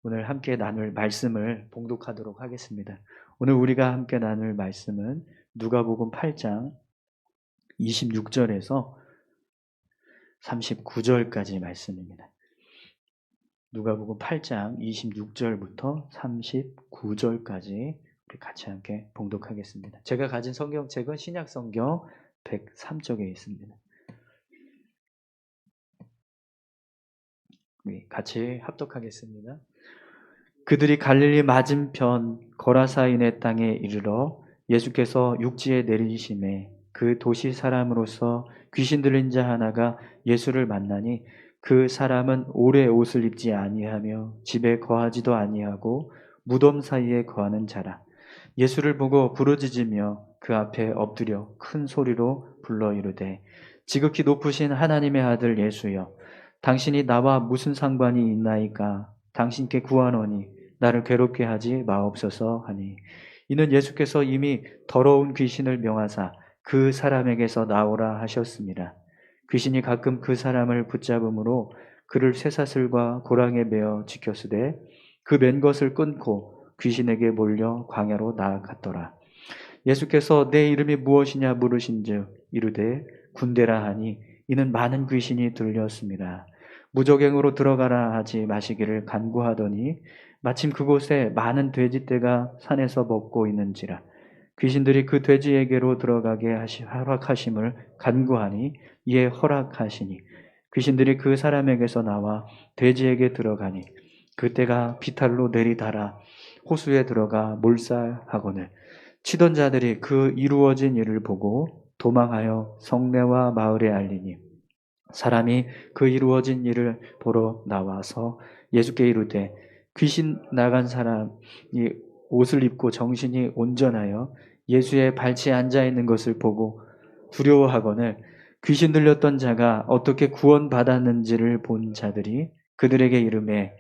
오늘 함께 나눌 말씀을 봉독하도록 하겠습니다. 오늘 우리가 함께 나눌 말씀은 누가복음 8장 26절에서 39절까지 말씀입니다. 누가복음 8장 26절부터 39절까지 우리 같이 함께 봉독하겠습니다. 제가 가진 성경책은 신약성경 103쪽에 있습니다. 우리 같이 합독하겠습니다. 그들이 갈릴리 맞은편 거라사인의 땅에 이르러 예수께서 육지에 내리심에 그 도시 사람으로서 귀신 들린 자 하나가 예수를 만나니 그 사람은 오래 옷을 입지 아니하며 집에 거하지도 아니하고 무덤 사이에 거하는 자라. 예수를 보고 부르짖으며 그 앞에 엎드려 큰 소리로 불러 이르되 지극히 높으신 하나님의 아들 예수여, 당신이 나와 무슨 상관이 있나이까? 당신께 구하노니 나를 괴롭게 하지 마옵소서 하니, 이는 예수께서 이미 더러운 귀신을 명하사 그 사람에게서 나오라 하셨습니다. 귀신이 가끔 그 사람을 붙잡음으로 그를 쇠사슬과 고랑에 매어 지켰으되 그 맨 것을 끊고 귀신에게 몰려 광야로 나아갔더라. 예수께서 내 이름이 무엇이냐 물으신즉 이르되 군대라 하니, 이는 많은 귀신이 들렸습니다. 무적행으로 들어가라 하지 마시기를 간구하더니 마침 그곳에 많은 돼지떼가 산에서 먹고 있는지라. 귀신들이 그 돼지에게로 들어가게 허락하심을 간구하니 이에 허락하시니 귀신들이 그 사람에게서 나와 돼지에게 들어가니 그때가 비탈로 내리달아 호수에 들어가 몰살하거늘 치던 자들이 그 이루어진 일을 보고 도망하여 성내와 마을에 알리니, 사람이 그 이루어진 일을 보러 나와서 예수께 이르되 귀신 나간 사람이 옷을 입고 정신이 온전하여 예수의 발치에 앉아있는 것을 보고 두려워하거늘 귀신 들렸던 자가 어떻게 구원받았는지를 본 자들이 그들에게 이르매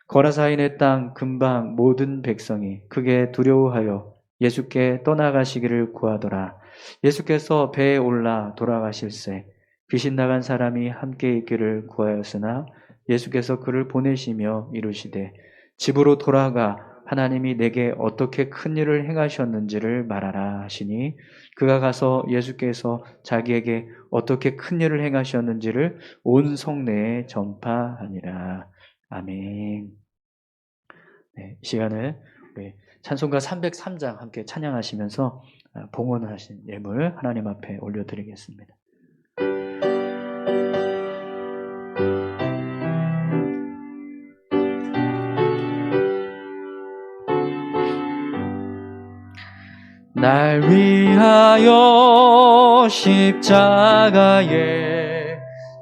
거라사인의 땅 근방 모든 백성이 크게 두려워하여 예수께 떠나가시기를 구하더라. 예수께서 배에 올라 돌아가실새 귀신 나간 사람이 함께 있기를 구하였으나 예수께서 그를 보내시며 이르시되 집으로 돌아가 하나님이 내게 어떻게 큰 일을 행하셨는지를 말하라 하시니, 그가 가서 예수께서 자기에게 어떻게 큰 일을 행하셨는지를 온 성내에 전파하니라. 아멘. 네, 이 시간을 우리 찬송가 303장 함께 찬양하시면서 봉헌하신 예물 하나님 앞에 올려드리겠습니다. 날 위하여 십자가에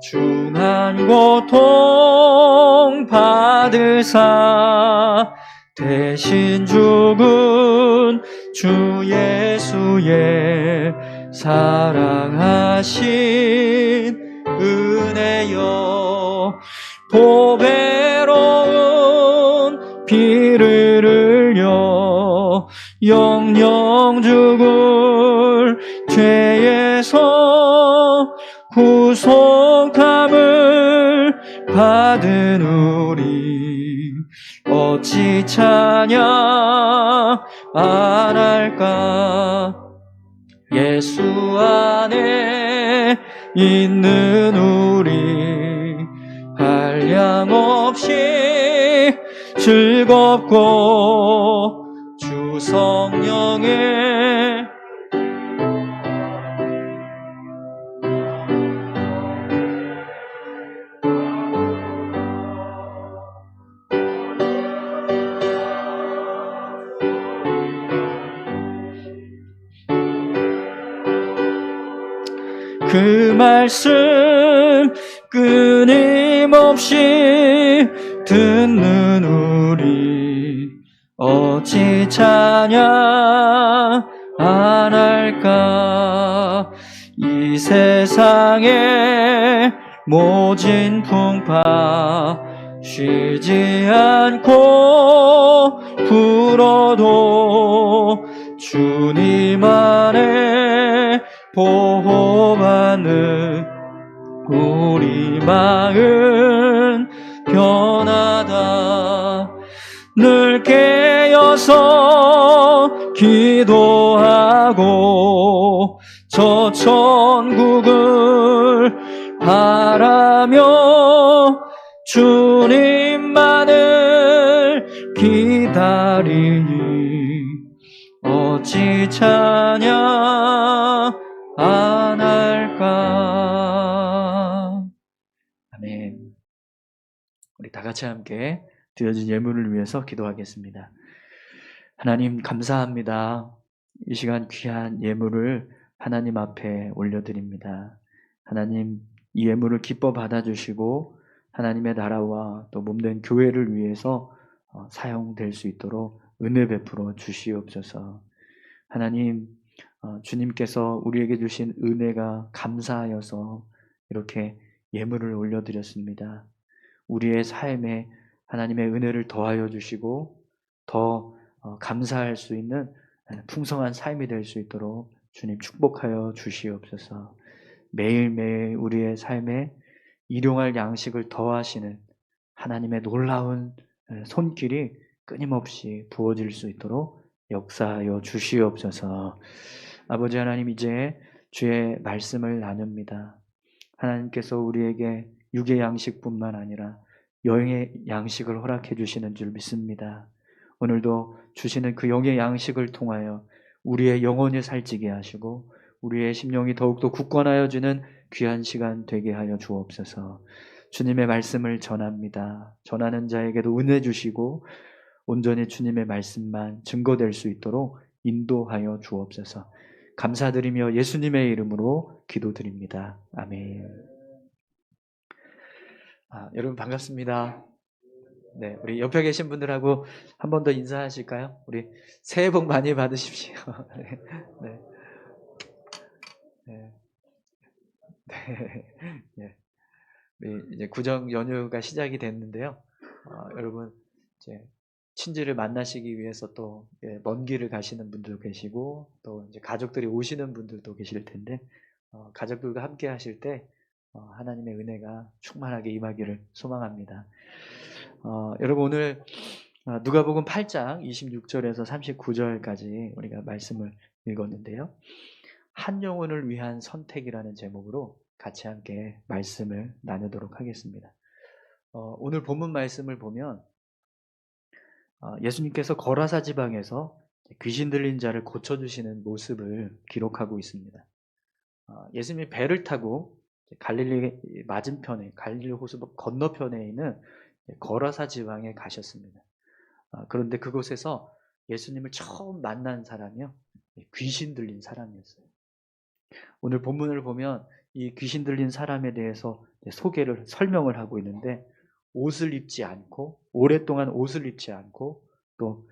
중한 고통 받으사 대신 죽은 주 예수의 사랑하신 은혜여, 보배로운 피를 흘려 영영 죽을 죄에서 구속함을 받은 우리 어찌 찬양 안 할까? 예수 안에 있는 우리 한량없이 즐겁고 주 성령의 그 말씀 끊임없이 듣는 우리 어찌 찬양 안 할까? 이 세상에 모진 풍파 쉬지 않고 불어도 주님 안에 보호받는 우리 마음 변하다. 늘 깨어서 기도하고 저 천국을 바라며 주님만을 기다리니 어찌 찬양 안 할까. 아멘. 우리 다 같이 함께 드려진 예물을 위해서 기도하겠습니다. 하나님 감사합니다. 이 시간 귀한 예물을 하나님 앞에 올려드립니다. 하나님 이 예물을 기뻐 받아주시고 하나님의 나라와 또 몸된 교회를 위해서 사용될 수 있도록 은혜 베풀어 주시옵소서. 하나님 주님께서 우리에게 주신 은혜가 감사하여서 이렇게 예물을 올려드렸습니다. 우리의 삶에 하나님의 은혜를 더하여 주시고 더 감사할 수 있는 풍성한 삶이 될 수 있도록 주님 축복하여 주시옵소서. 매일매일 우리의 삶에 일용할 양식을 더하시는 하나님의 놀라운 손길이 끊임없이 부어질 수 있도록 역사하여 주시옵소서. 아버지 하나님, 이제 주의 말씀을 나눕니다. 하나님께서 우리에게 육의 양식뿐만 아니라 영의 양식을 허락해 주시는 줄 믿습니다. 오늘도 주시는 그 영의 양식을 통하여 우리의 영혼이 살찌게 하시고 우리의 심령이 더욱더 굳건하여 주는 귀한 시간 되게 하여 주옵소서. 주님의 말씀을 전합니다. 전하는 자에게도 은혜 주시고 온전히 주님의 말씀만 증거될 수 있도록 인도하여 주옵소서. 감사드리며 예수님의 이름으로 기도드립니다. 아멘. 여러분 반갑습니다. 네, 우리 옆에 계신 분들하고 한 번 더 인사하실까요? 우리 새해 복 많이 받으십시오. 네, 네, 네, 네. 네. 우리 이제 구정 연휴가 시작이 됐는데요. 여러분 이제 친지를 만나시기 위해서 또 먼 길을 가시는 분들도 계시고 또 이제 가족들이 오시는 분들도 계실 텐데 가족들과 함께 하실 때 하나님의 은혜가 충만하게 임하기를 소망합니다. 여러분 오늘 누가복음 8장 26절에서 39절까지 우리가 말씀을 읽었는데요. 한 영혼을 위한 선택이라는 제목으로 같이 함께 말씀을 나누도록 하겠습니다. 오늘 본문 말씀을 보면 예수님께서 거라사 지방에서 귀신 들린 자를 고쳐주시는 모습을 기록하고 있습니다. 예수님이 배를 타고 갈릴리 맞은편에 갈릴리 호수 건너편에 있는 거라사 지방에 가셨습니다. 그런데 그곳에서 예수님을 처음 만난 사람이요, 귀신 들린 사람이었어요. 오늘 본문을 보면 이 귀신 들린 사람에 대해서 설명을 하고 있는데 옷을 입지 않고 오랫동안 옷을 입지 않고 또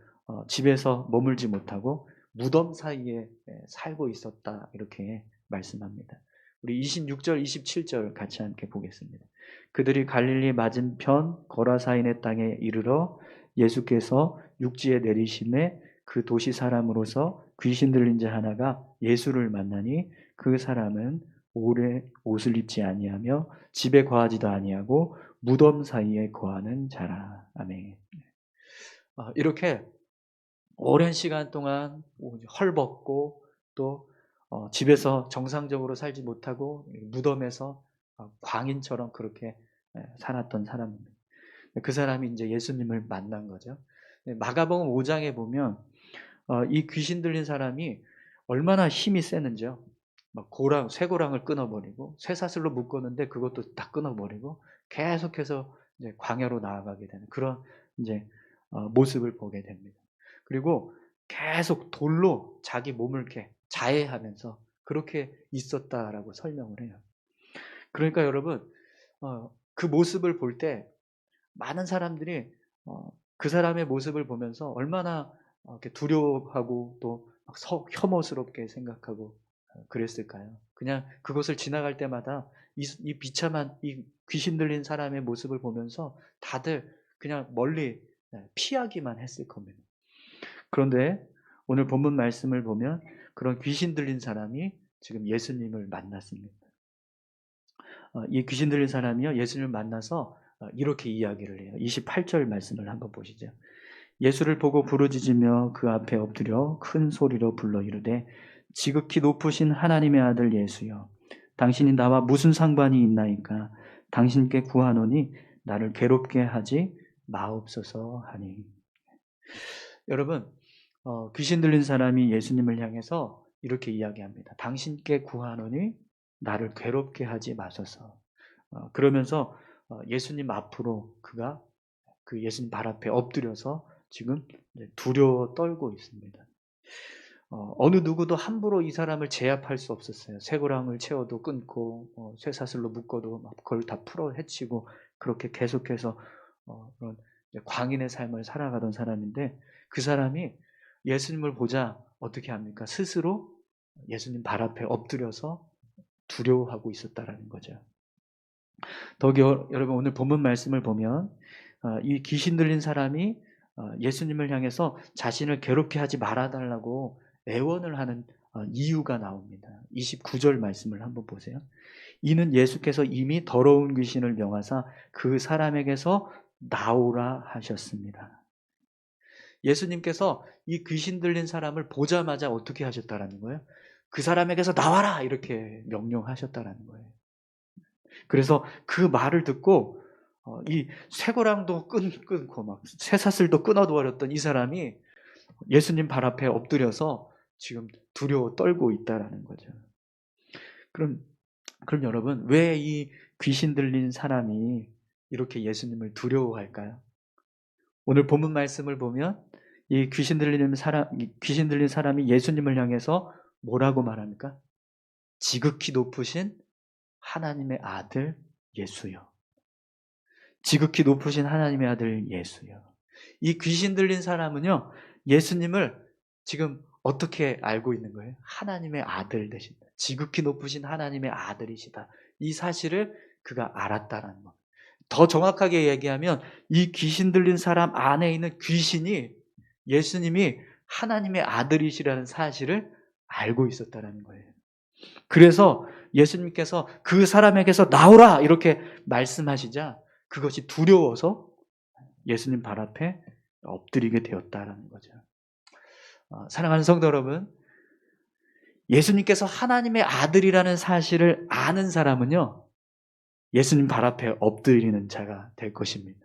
집에서 머물지 못하고 무덤 사이에 살고 있었다 이렇게 말씀합니다. 우리 26절 27절 같이 함께 보겠습니다. 그들이 갈릴리 맞은편 거라사인의 땅에 이르러 예수께서 육지에 내리심에 그 도시 사람으로서 귀신 들린 자 하나가 예수를 만나니 그 사람은 오래 옷을 입지 아니하며 집에 거하지도 아니하고 무덤 사이에 거하는 자라. 아멘. 이렇게 오랜 시간 동안 헐벗고 또 집에서 정상적으로 살지 못하고 무덤에서 광인처럼 그렇게 살았던 사람입니다. 그 사람이 이제 예수님을 만난 거죠. 마가복음 5장에 보면 이 귀신 들린 사람이 얼마나 힘이 세는지요. 막 쇠고랑을 끊어버리고 쇠사슬로 묶었는데 그것도 다 끊어버리고 계속해서 이제 광야로 나아가게 되는 그런 이제 모습을 보게 됩니다. 그리고 계속 돌로 자기 몸을 이렇게 자해하면서 그렇게 있었다라고 설명을 해요. 그러니까 여러분 그 모습을 볼 때 많은 사람들이 그 사람의 모습을 보면서 얼마나 이렇게 두려워하고 또 막 혐오스럽게 생각하고 그랬을까요? 그냥 그것을 지나갈 때마다 이 비참한 이 귀신 들린 사람의 모습을 보면서 다들 그냥 멀리 피하기만 했을 겁니다. 그런데 오늘 본문 말씀을 보면 그런 귀신 들린 사람이 지금 예수님을 만났습니다. 이 귀신 들린 사람이요, 예수님을 만나서 이렇게 이야기를 해요. 28절 말씀을 한번 보시죠. 예수를 보고 부르짖으며 그 앞에 엎드려 큰 소리로 불러 이르되 지극히 높으신 하나님의 아들 예수여 당신이 나와 무슨 상관이 있나이까 당신께 구하노니 나를 괴롭게 하지 마옵소서 하니. 여러분, 귀신 들린 사람이 예수님을 향해서 이렇게 이야기합니다. 당신께 구하노니 나를 괴롭게 하지 마소서. 그러면서 예수님 앞으로 그가 그 예수님 발 앞에 엎드려서 지금 두려워 떨고 있습니다. 어느 누구도 함부로 이 사람을 제압할 수 없었어요. 쇠고랑을 채워도 끊고 쇠사슬로 묶어도 막 그걸 다 풀어 헤치고 그렇게 계속해서 그런 광인의 삶을 살아가던 사람인데 그 사람이 예수님을 보자 어떻게 합니까? 스스로 예수님 발 앞에 엎드려서 두려워하고 있었다라는 거죠. 더욱이 여러분 오늘 본문 말씀을 보면 이 귀신 들린 사람이 예수님을 향해서 자신을 괴롭게 하지 말아달라고 애원을 하는 이유가 나옵니다. 29절 말씀을 한번 보세요. 이는 예수께서 이미 더러운 귀신을 명하사 그 사람에게서 나오라 하셨습니다. 예수님께서 이 귀신 들린 사람을 보자마자 어떻게 하셨다라는 거예요? 그 사람에게서 나와라! 이렇게 명령하셨다라는 거예요. 그래서 그 말을 듣고 이 쇠고랑도 끊고 막 쇠사슬도 끊어버렸던 이 사람이 예수님 발 앞에 엎드려서 지금 두려워 떨고 있다라는 거죠. 그럼 여러분 왜 이 귀신 들린 사람이 이렇게 예수님을 두려워할까요? 오늘 본문 말씀을 보면 이 귀신 들린 사람이 예수님을 향해서 뭐라고 말합니까? 지극히 높으신 하나님의 아들 예수요. 지극히 높으신 하나님의 아들 예수요. 이 귀신 들린 사람은요, 예수님을 지금 어떻게 알고 있는 거예요? 하나님의 아들 되신다. 지극히 높으신 하나님의 아들이시다. 이 사실을 그가 알았다는 것. 더 정확하게 얘기하면 이 귀신 들린 사람 안에 있는 귀신이 예수님이 하나님의 아들이시라는 사실을 알고 있었다는 거예요. 그래서 예수님께서 그 사람에게서 나오라 이렇게 말씀하시자 그것이 두려워서 예수님 발 앞에 엎드리게 되었다라는 거죠. 사랑하는 성도 여러분, 예수님께서 하나님의 아들이라는 사실을 아는 사람은요, 예수님 발 앞에 엎드리는 자가 될 것입니다.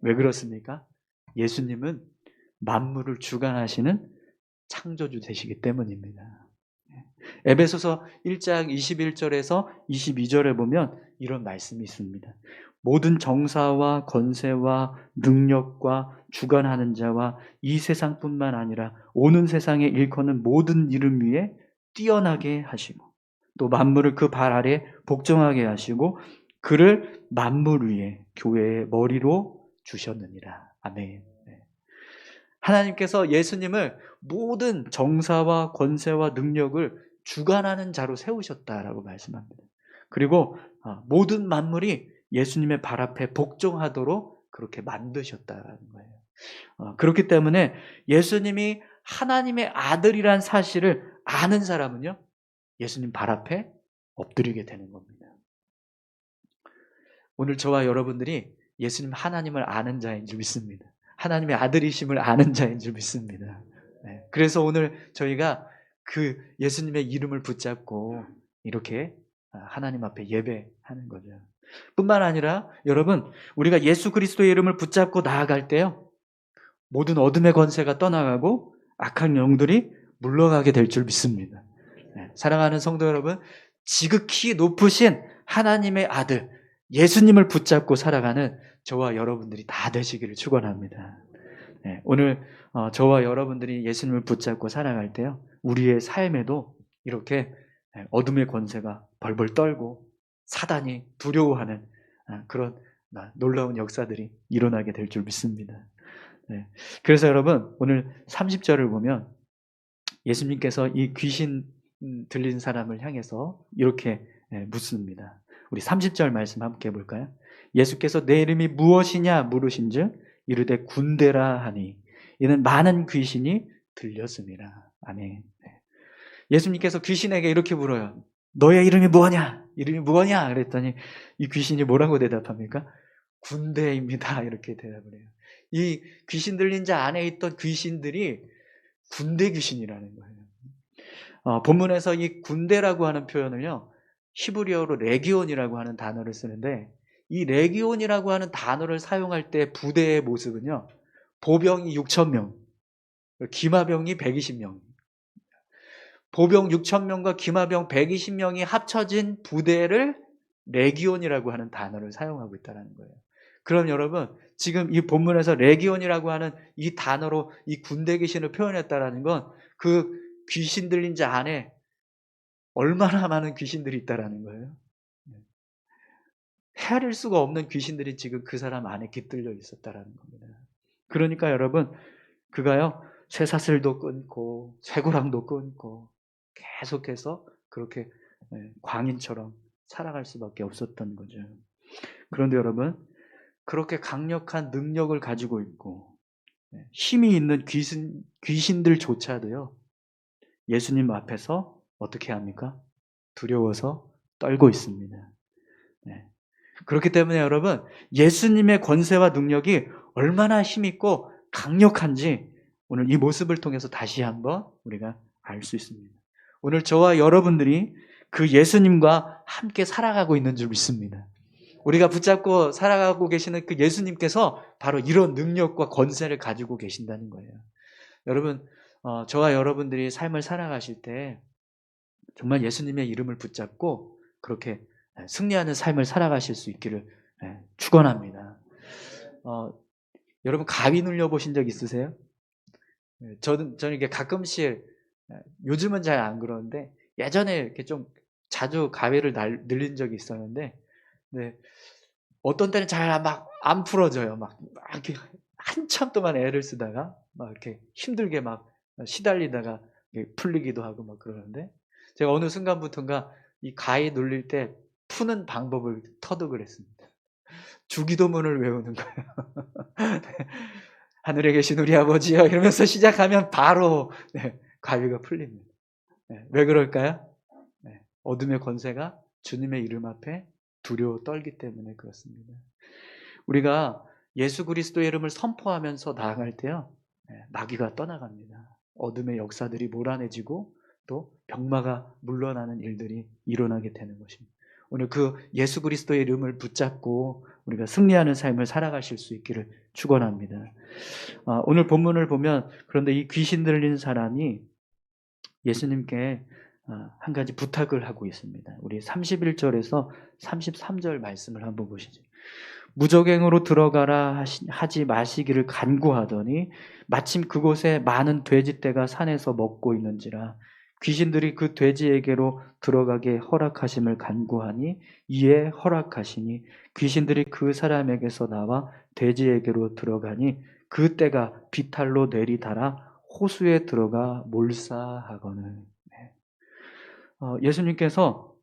왜 그렇습니까? 예수님은 만물을 주관하시는 창조주 되시기 때문입니다. 에베소서 1장 21절에서 22절에 보면 이런 말씀이 있습니다. 모든 정사와 권세와 능력과 주관하는 자와 이 세상뿐만 아니라 오는 세상에 일컫는 모든 이름 위에 뛰어나게 하시고 또 만물을 그 발 아래 복종하게 하시고 그를 만물 위에 교회의 머리로 주셨느니라. 아멘. 하나님께서 예수님을 모든 정사와 권세와 능력을 주관하는 자로 세우셨다라고 말씀합니다. 그리고 모든 만물이 예수님의 발 앞에 복종하도록 그렇게 만드셨다는 거예요. 그렇기 때문에 예수님이 하나님의 아들이란 사실을 아는 사람은요, 예수님 발 앞에 엎드리게 되는 겁니다. 오늘 저와 여러분들이 예수님 하나님을 아는 자인 줄 믿습니다. 하나님의 아들이심을 아는 자인 줄 믿습니다. 그래서 오늘 저희가 그 예수님의 이름을 붙잡고 이렇게 하나님 앞에 예배하는 거죠. 뿐만 아니라 여러분, 우리가 예수 그리스도의 이름을 붙잡고 나아갈 때요, 모든 어둠의 권세가 떠나가고 악한 영들이 물러가게 될 줄 믿습니다. 사랑하는 성도 여러분, 지극히 높으신 하나님의 아들 예수님을 붙잡고 살아가는 저와 여러분들이 다 되시기를 축원합니다. 오늘 저와 여러분들이 예수님을 붙잡고 살아갈 때요, 우리의 삶에도 이렇게 어둠의 권세가 벌벌 떨고 사단이 두려워하는 그런 놀라운 역사들이 일어나게 될 줄 믿습니다. 그래서 여러분 오늘 30절을 보면 예수님께서 이 귀신 들린 사람을 향해서 이렇게 묻습니다. 우리 30절 말씀 함께 해볼까요? 예수께서 내 이름이 무엇이냐 물으신즉 이르되 군대라 하니 이는 많은 귀신이 들렸습니다. 아멘. 예수님께서 귀신에게 이렇게 물어요. 너의 이름이 뭐냐? 이름이 뭐냐? 그랬더니 이 귀신이 뭐라고 대답합니까? 군대입니다. 이렇게 대답을 해요. 이 귀신 들린 자 안에 있던 귀신들이 군대 귀신이라는 거예요. 본문에서 이 군대라고 하는 표현을요, 히브리어로 레기온이라고 하는 단어를 쓰는데, 이 레기온이라고 하는 단어를 사용할 때 부대의 모습은요, 보병이 6,000명, 기마병이 120명, 보병 6,000명과 기마병 120명이 합쳐진 부대를 레기온이라고 하는 단어를 사용하고 있다는 거예요. 그럼 여러분, 지금 이 본문에서 레기온이라고 하는 이 단어로 이 군대 귀신을 표현했다라는 건 그 귀신 들린 자 안에 얼마나 많은 귀신들이 있다라는 거예요. 헤아릴 수가 없는 귀신들이 지금 그 사람 안에 깃들려 있었다라는 겁니다. 그러니까 여러분, 그가요, 쇠사슬도 끊고 쇠고랑도 끊고 계속해서 그렇게 광인처럼 살아갈 수밖에 없었던 거죠. 그런데 여러분, 그렇게 강력한 능력을 가지고 있고 힘이 있는 귀신들조차도요, 예수님 앞에서 어떻게 합니까? 두려워서 떨고 있습니다. 그렇기 때문에 여러분, 예수님의 권세와 능력이 얼마나 힘있고 강력한지 오늘 이 모습을 통해서 다시 한번 우리가 알 수 있습니다. 오늘 저와 여러분들이 그 예수님과 함께 살아가고 있는 줄 믿습니다. 우리가 붙잡고 살아가고 계시는 그 예수님께서 바로 이런 능력과 권세를 가지고 계신다는 거예요. 여러분, 저와 여러분들이 삶을 살아가실 때 정말 예수님의 이름을 붙잡고 그렇게 승리하는 삶을 살아가실 수 있기를 축원합니다. 여러분, 가위 눌려보신 적 있으세요? 저는 이게 가끔씩, 요즘은 잘 안 그러는데 예전에 이렇게 좀 자주 가위를 늘린 적이 있었는데, 네, 어떤 때는 잘 막 안 풀어져요. 막 이렇게 한참 동안 애를 쓰다가 막 이렇게 힘들게 막 시달리다가 풀리기도 하고 막 그러는데, 제가 어느 순간부터인가 이 가위 눌릴 때 푸는 방법을 터득을 했습니다. 주기도문을 외우는 거예요. 하늘에 계신 우리 아버지여 이러면서 시작하면 바로 가위가 풀립니다. 왜 그럴까요? 어둠의 권세가 주님의 이름 앞에 두려워 떨기 때문에 그렇습니다. 우리가 예수 그리스도의 이름을 선포하면서 나아갈 때요, 마귀가 떠나갑니다. 어둠의 역사들이 몰아내지고 또 병마가 물러나는 일들이 일어나게 되는 것입니다. 오늘 그 예수 그리스도의 이름을 붙잡고 우리가 승리하는 삶을 살아가실 수 있기를 축원합니다. 오늘 본문을 보면, 그런데 이 귀신 들린 사람이 예수님께 한 가지 부탁을 하고 있습니다. 우리 31절에서 33절 말씀을 한번 보시죠. 무저갱으로 들어가라 하지 마시기를 간구하더니 마침 그곳에 많은 돼지떼가 산에서 먹고 있는지라 귀신들이 그 돼지에게로 들어가게 허락하심을 간구하니 이에 허락하시니 귀신들이 그 사람에게서 나와 돼지에게로 들어가니 그 떼가 비탈로 내리달아 호수에 들어가 몰사하거늘. 예수님께서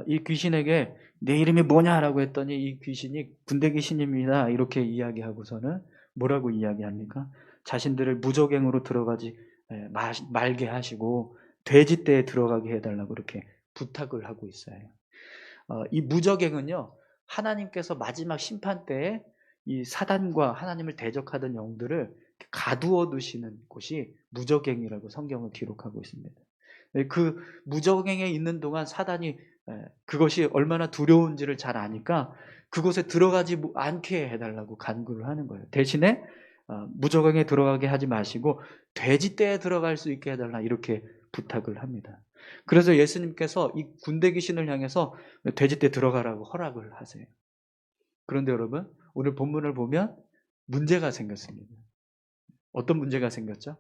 이 귀신에게 내 이름이 뭐냐라고 했더니 이 귀신이 군대 귀신입니다 이렇게 이야기하고서는 뭐라고 이야기합니까? 자신들을 무저갱으로 들어가지 말게 하시고 돼지떼에 들어가게 해달라고 이렇게 부탁을 하고 있어요. 이 무저갱은요, 하나님께서 마지막 심판 때에 이 사단과 하나님을 대적하던 영들을 가두어 두시는 곳이 무저갱이라고 성경은 기록하고 있습니다. 그 무저갱에 있는 동안 사단이 그것이 얼마나 두려운지를 잘 아니까 그곳에 들어가지 않게 해달라고 간구를 하는 거예요. 대신에 무저갱에 들어가게 하지 마시고 돼지떼에 들어갈 수 있게 해달라 이렇게 부탁을 합니다. 그래서 예수님께서 이 군대 귀신을 향해서 돼지떼 들어가라고 허락을 하세요. 그런데 여러분, 오늘 본문을 보면 문제가 생겼습니다. 어떤 문제가 생겼죠?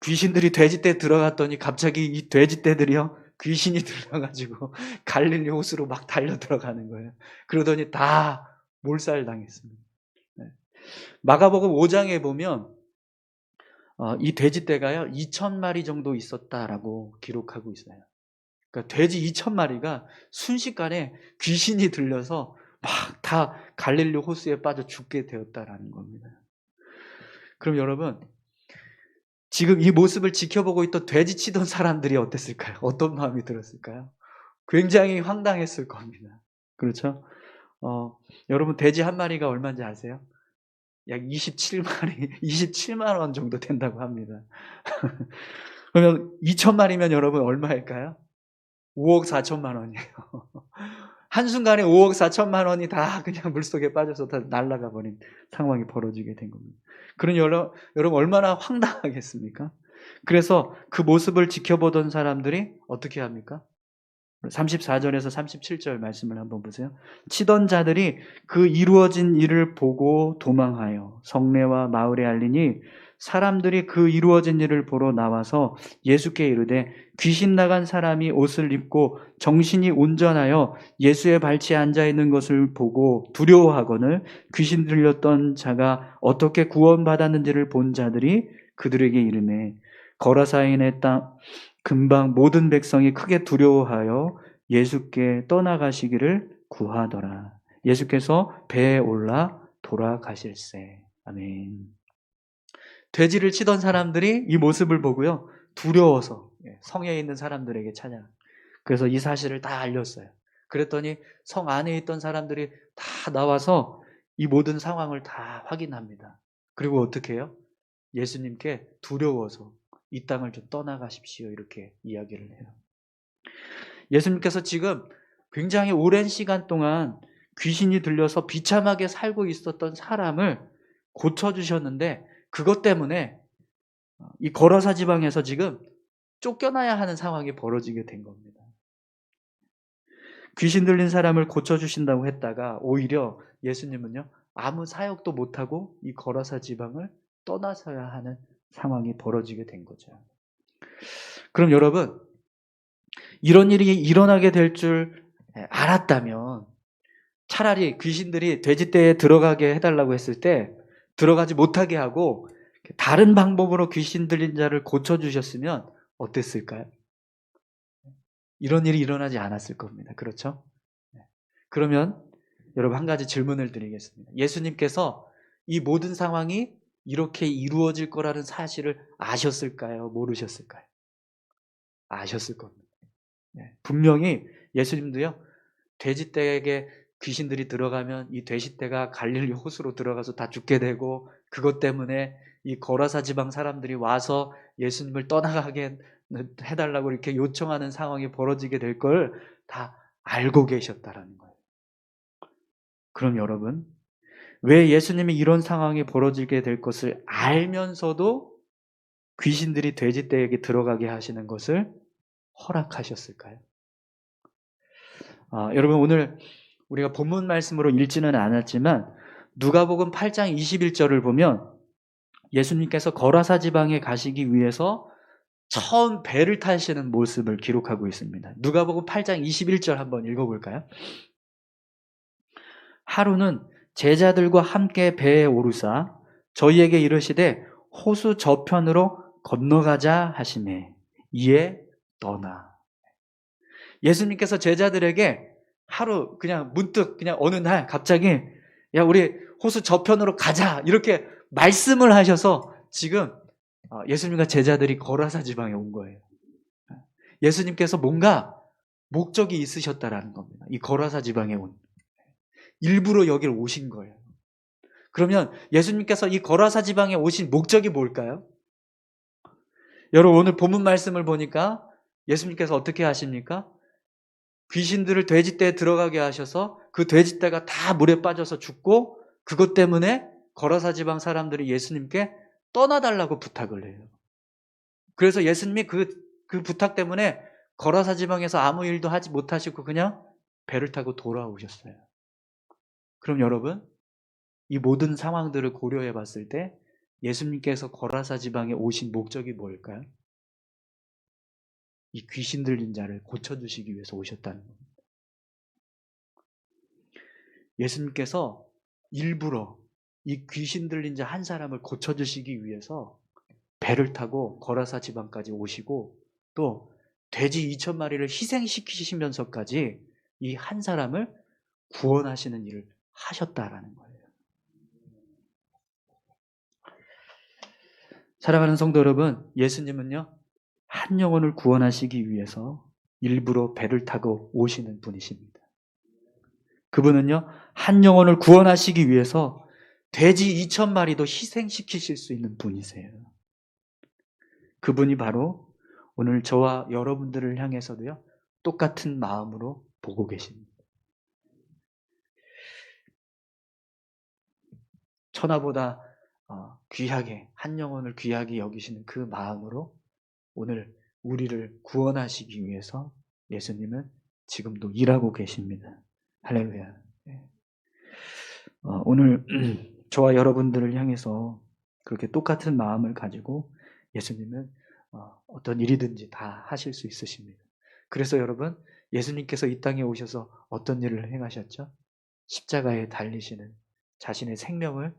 귀신들이 돼지떼에 들어갔더니 갑자기 이 돼지떼들이요, 귀신이 들려가지고 갈릴리 호수로 막 달려 들어가는 거예요. 그러더니 다 몰살당했습니다. 마가복음 5장에 보면 이 돼지떼가요 2,000마리 정도 있었다라고 기록하고 있어요. 그러니까 돼지 2,000마리가 순식간에 귀신이 들려서 막 다 갈릴리 호수에 빠져 죽게 되었다라는 겁니다. 그럼 여러분, 지금 이 모습을 지켜보고 있던 돼지 치던 사람들이 어땠을까요? 어떤 마음이 들었을까요? 굉장히 황당했을 겁니다. 그렇죠? 여러분 돼지 한 마리가 얼마인지 아세요? 약 27만 원 정도 된다고 합니다. 그러면 2,000마리면 여러분 얼마일까요? 5억 4천만 원이에요. 한순간에 5억 4천만 원이 다 그냥 물속에 빠져서 다 날아가 버린 상황이 벌어지게 된 겁니다. 그런 여러분 얼마나 황당하겠습니까? 그래서 그 모습을 지켜보던 사람들이 어떻게 합니까? 34절에서 37절 말씀을 한번 보세요. 치던 자들이 그 이루어진 일을 보고 도망하여 성내와 마을에 알리니 사람들이 그 이루어진 일을 보러 나와서 예수께 이르되 귀신 나간 사람이 옷을 입고 정신이 온전하여 예수의 발치에 앉아 있는 것을 보고 두려워하거늘 귀신 들렸던 자가 어떻게 구원받았는지를 본 자들이 그들에게 이르매 거라사인의 땅 금방 모든 백성이 크게 두려워하여 예수께 떠나가시기를 구하더라. 예수께서 배에 올라 돌아가실세. 아멘. 돼지를 치던 사람들이 이 모습을 보고요, 두려워서 성에 있는 사람들에게 찾아. 그래서 이 사실을 다 알렸어요. 그랬더니 성 안에 있던 사람들이 다 나와서 이 모든 상황을 다 확인합니다. 그리고 어떻게 해요? 예수님께 두려워서 이 땅을 좀 떠나가십시오 이렇게 이야기를 해요. 예수님께서 지금 굉장히 오랜 시간 동안 귀신이 들려서 비참하게 살고 있었던 사람을 고쳐주셨는데 그것 때문에 이 거라사 지방에서 지금 쫓겨나야 하는 상황이 벌어지게 된 겁니다. 귀신 들린 사람을 고쳐주신다고 했다가 오히려 예수님은요, 아무 사역도 못하고 이 거라사 지방을 떠나서야 하는 상황이 벌어지게 된 거죠. 그럼 여러분, 이런 일이 일어나게 될 줄 알았다면 차라리 귀신들이 돼지떼에 들어가게 해달라고 했을 때 들어가지 못하게 하고 다른 방법으로 귀신 들린 자를 고쳐주셨으면 어땠을까요? 이런 일이 일어나지 않았을 겁니다. 그렇죠? 그러면 여러분 한 가지 질문을 드리겠습니다. 예수님께서 이 모든 상황이 이렇게 이루어질 거라는 사실을 아셨을까요? 모르셨을까요? 아셨을 겁니다. 분명히 예수님도요, 돼지떼에게 귀신들이 들어가면 이 돼지떼가 갈릴리 호수로 들어가서 다 죽게 되고 그것 때문에 이 거라사 지방 사람들이 와서 예수님을 떠나가게 해달라고 이렇게 요청하는 상황이 벌어지게 될 걸 다 알고 계셨다라는 거예요. 그럼 여러분, 왜 예수님이 이런 상황이 벌어지게 될 것을 알면서도 귀신들이 돼지떼에게 들어가게 하시는 것을 허락하셨을까요? 여러분 오늘 우리가 본문 말씀으로 읽지는 않았지만 누가복음 8장 21절을 보면 예수님께서 거라사 지방에 가시기 위해서 처음 배를 타시는 모습을 기록하고 있습니다. 누가복음 8장 21절 한번 읽어볼까요? 하루는 제자들과 함께 배에 오르사 저희에게 이르시되 호수 저편으로 건너가자 하시매 이에 떠나. 예수님께서 제자들에게 하루 그냥 문득 그냥 어느 날 갑자기 야 우리 호수 저편으로 가자 이렇게 말씀을 하셔서 지금 예수님과 제자들이 거라사 지방에 온 거예요. 예수님께서 뭔가 목적이 있으셨다라는 겁니다. 이 거라사 지방에 온 일부러 여기를 오신 거예요. 그러면 예수님께서 이 거라사 지방에 오신 목적이 뭘까요? 여러분 오늘 본문 말씀을 보니까 예수님께서 어떻게 하십니까? 귀신들을 돼지떼에 들어가게 하셔서 그 돼지떼가 다 물에 빠져서 죽고 그것 때문에 거라사 지방 사람들이 예수님께 떠나달라고 부탁을 해요. 그래서 예수님이 그 부탁 때문에 거라사 지방에서 아무 일도 하지 못하시고 그냥 배를 타고 돌아오셨어요. 그럼 여러분, 이 모든 상황들을 고려해 봤을 때 예수님께서 거라사 지방에 오신 목적이 뭘까요? 이 귀신 들린 자를 고쳐주시기 위해서 오셨다는 겁니다. 예수님께서 일부러 이 귀신 들린 자 한 사람을 고쳐주시기 위해서 배를 타고 거라사 지방까지 오시고 또 돼지 2,000마리를 희생시키시면서까지 이 한 사람을 구원하시는 일을 하셨다라는 거예요. 사랑하는 성도 여러분, 예수님은요, 한 영혼을 구원하시기 위해서 일부러 배를 타고 오시는 분이십니다. 그분은요, 한 영혼을 구원하시기 위해서 돼지 2,000마리도 희생시키실 수 있는 분이세요. 그분이 바로 오늘 저와 여러분들을 향해서도요, 똑같은 마음으로 보고 계십니다. 천하보다 귀하게, 한 영혼을 귀하게 여기시는 그 마음으로 오늘 우리를 구원하시기 위해서 예수님은 지금도 일하고 계십니다. 할렐루야. 오늘 저와 여러분들을 향해서 그렇게 똑같은 마음을 가지고 예수님은 어떤 일이든지 다 하실 수 있으십니다. 그래서 여러분, 예수님께서 이 땅에 오셔서 어떤 일을 행하셨죠? 십자가에 달리시는 자신의 생명을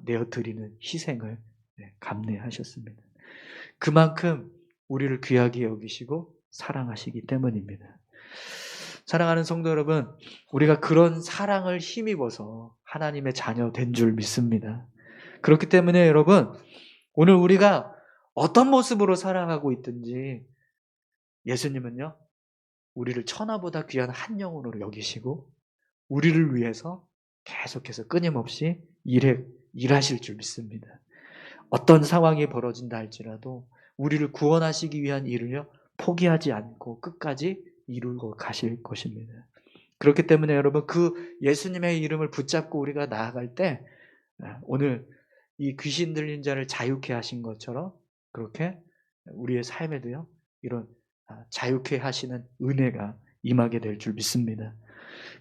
내어드리는 희생을 감내하셨습니다. 그만큼 우리를 귀하게 여기시고 사랑하시기 때문입니다. 사랑하는 성도 여러분, 우리가 그런 사랑을 힘입어서 하나님의 자녀 된 줄 믿습니다. 그렇기 때문에 여러분, 오늘 우리가 어떤 모습으로 살아가고 있든지 예수님은요, 우리를 천하보다 귀한 한 영혼으로 여기시고 우리를 위해서 계속해서 끊임없이 일하실 줄 믿습니다. 어떤 상황이 벌어진다 할지라도 우리를 구원하시기 위한 일을요, 포기하지 않고 끝까지 이루고 가실 것입니다. 그렇기 때문에 여러분, 그 예수님의 이름을 붙잡고 우리가 나아갈 때 오늘 이 귀신 들린 자를 자유케 하신 것처럼 그렇게 우리의 삶에도요, 이런 자유케 하시는 은혜가 임하게 될 줄 믿습니다.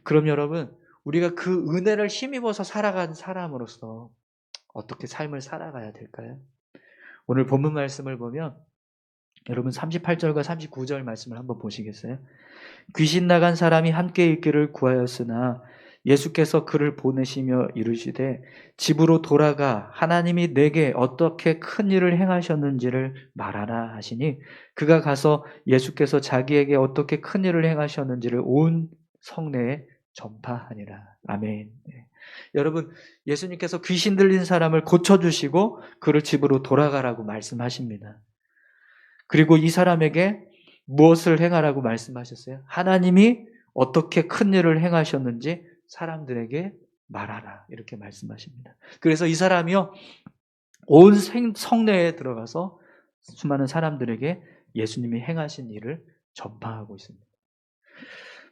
그럼 여러분, 우리가 그 은혜를 힘입어서 살아간 사람으로서 어떻게 삶을 살아가야 될까요? 오늘 본문 말씀을 보면 여러분 38절과 39절 말씀을 한번 보시겠어요? 귀신 나간 사람이 함께 있기를 구하였으나 예수께서 그를 보내시며 이르시되 집으로 돌아가 하나님이 내게 어떻게 큰 일을 행하셨는지를 말하라 하시니 그가 가서 예수께서 자기에게 어떻게 큰 일을 행하셨는지를 온 성내에 전파하니라. 아멘. 네. 여러분, 예수님께서 귀신 들린 사람을 고쳐주시고 그를 집으로 돌아가라고 말씀하십니다. 그리고 이 사람에게 무엇을 행하라고 말씀하셨어요? 하나님이 어떻게 큰 일을 행하셨는지 사람들에게 말하라, 이렇게 말씀하십니다. 그래서 이 사람이요, 온 성내에 들어가서 수많은 사람들에게 예수님이 행하신 일을 전파하고 있습니다.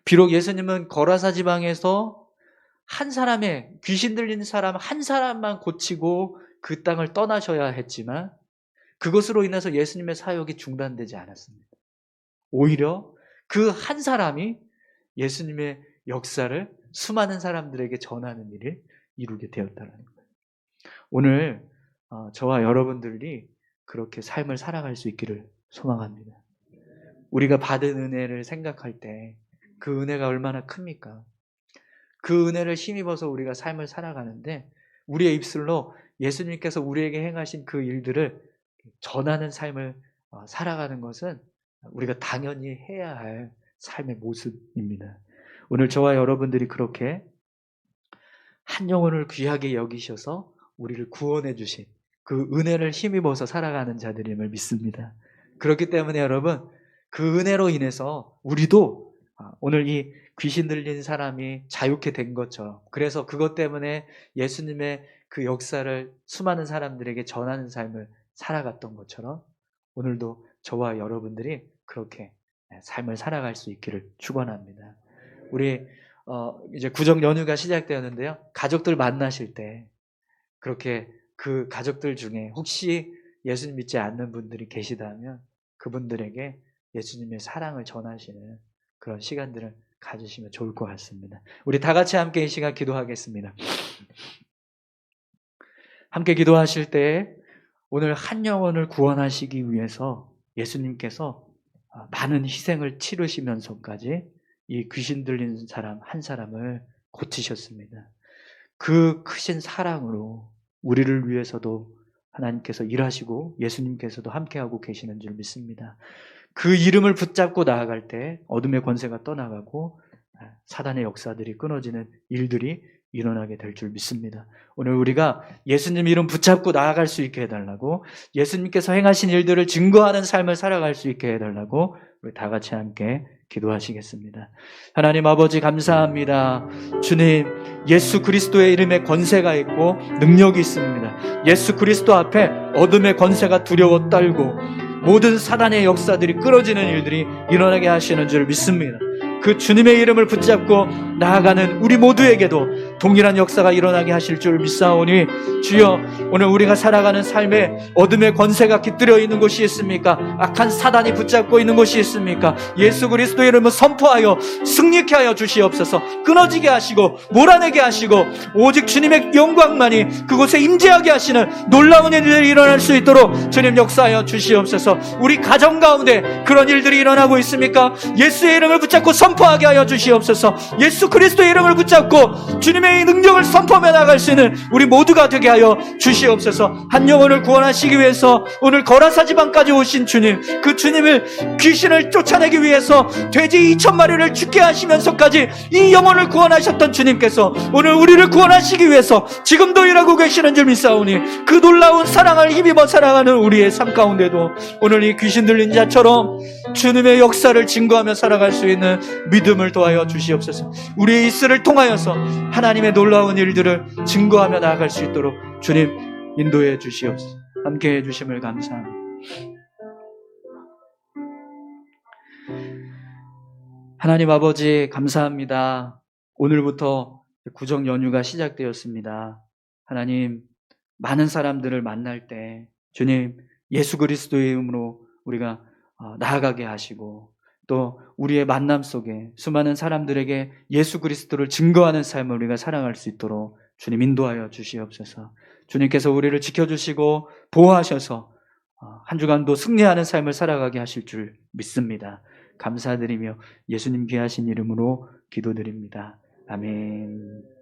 비록 예수님은 거라사 지방에서 한 사람의 귀신 들린 사람 한 사람만 고치고 그 땅을 떠나셔야 했지만 그것으로 인해서 예수님의 사역이 중단되지 않았습니다. 오히려 그 한 사람이 예수님의 역사를 수많은 사람들에게 전하는 일을 이루게 되었다는 거예요. 오늘 저와 여러분들이 그렇게 삶을 살아갈 수 있기를 소망합니다. 우리가 받은 은혜를 생각할 때 그 은혜가 얼마나 큽니까? 그 은혜를 힘입어서 우리가 삶을 살아가는데 우리의 입술로 예수님께서 우리에게 행하신 그 일들을 전하는 삶을 살아가는 것은 우리가 당연히 해야 할 삶의 모습입니다. 오늘 저와 여러분들이 그렇게 한 영혼을 귀하게 여기셔서 우리를 구원해 주신 그 은혜를 힘입어서 살아가는 자들임을 믿습니다. 그렇기 때문에 여러분, 그 은혜로 인해서 우리도 오늘 이 귀신 들린 사람이 자유케 된 것처럼, 그래서 그것 때문에 예수님의 그 역사를 수많은 사람들에게 전하는 삶을 살아갔던 것처럼 오늘도 저와 여러분들이 그렇게 삶을 살아갈 수 있기를 축원합니다. 우리 이제 구정 연휴가 시작되었는데요. 가족들 만나실 때 그렇게 그 가족들 중에 혹시 예수님 믿지 않는 분들이 계시다면 그분들에게 예수님의 사랑을 전하시는 그런 시간들을 가지시면 좋을 것 같습니다. 우리 다 같이 함께 이 시간 기도하겠습니다. 함께 기도하실 때 오늘 한 영혼을 구원하시기 위해서 예수님께서 많은 희생을 치르시면서까지 이 귀신 들린 사람 한 사람을 고치셨습니다. 그 크신 사랑으로 우리를 위해서도 하나님께서 일하시고 예수님께서도 함께하고 계시는 줄 믿습니다. 그 이름을 붙잡고 나아갈 때 어둠의 권세가 떠나가고 사단의 역사들이 끊어지는 일들이 일어나게 될 줄 믿습니다. 오늘 우리가 예수님 이름 붙잡고 나아갈 수 있게 해달라고, 예수님께서 행하신 일들을 증거하는 삶을 살아갈 수 있게 해달라고 우리 다 같이 함께 기도하시겠습니다. 하나님 아버지 감사합니다. 주님, 예수 그리스도의 이름에 권세가 있고 능력이 있습니다. 예수 그리스도 앞에 어둠의 권세가 두려워 떨고 모든 사단의 역사들이 끊어지는 일들이 일어나게 하시는 줄 믿습니다. 그 주님의 이름을 붙잡고 나아가는 우리 모두에게도 동일한 역사가 일어나게 하실 줄 믿사오니 주여, 오늘 우리가 살아가는 삶에 어둠의 권세가 깃들여 있는 곳이 있습니까? 악한 사단이 붙잡고 있는 곳이 있습니까? 예수 그리스도의 이름을 선포하여 승리케 하여 주시옵소서. 끊어지게 하시고 몰아내게 하시고 오직 주님의 영광만이 그곳에 임재하게 하시는 놀라운 일들이 일어날 수 있도록 주님 역사하여 주시옵소서. 우리 가정 가운데 그런 일들이 일어나고 있습니까? 예수의 이름을 붙잡고 선포하게 하여 주시옵소서. 예수 그리스도의 이름을 붙잡고 주님의 능력을 선포하며 나갈 수 있는 우리 모두가 되게 하여 주시옵소서. 한 영혼을 구원하시기 위해서 오늘 거라사 지방까지 오신 주님, 그 주님을 귀신을 쫓아내기 위해서 돼지 2,000마리를 죽게 하시면서까지 이 영혼을 구원하셨던 주님께서 오늘 우리를 구원하시기 위해서 지금도 일하고 계시는 줄 믿사오니 그 놀라운 사랑을 힘입어 살아가는 우리의 삶 가운데도 오늘 이 귀신 들린 자처럼 주님의 역사를 증거하며 살아갈 수 있는 믿음을 도하여 주시옵소서. 우리의 입술을 통하여서 하나님의 놀라운 일들을 증거하며 나아갈 수 있도록 주님 인도해 주시옵소서. 함께해 주심을 감사합니다. 하나님 아버지 감사합니다. 오늘부터 구정 연휴가 시작되었습니다. 하나님, 많은 사람들을 만날 때 주님 예수 그리스도의 이름으로 우리가 나아가게 하시고 또 우리의 만남 속에 수많은 사람들에게 예수 그리스도를 증거하는 삶을 우리가 살아갈 수 있도록 주님 인도하여 주시옵소서. 주님께서 우리를 지켜주시고 보호하셔서 한 주간도 승리하는 삶을 살아가게 하실 줄 믿습니다. 감사드리며 예수님 귀하신 이름으로 기도드립니다. 아멘.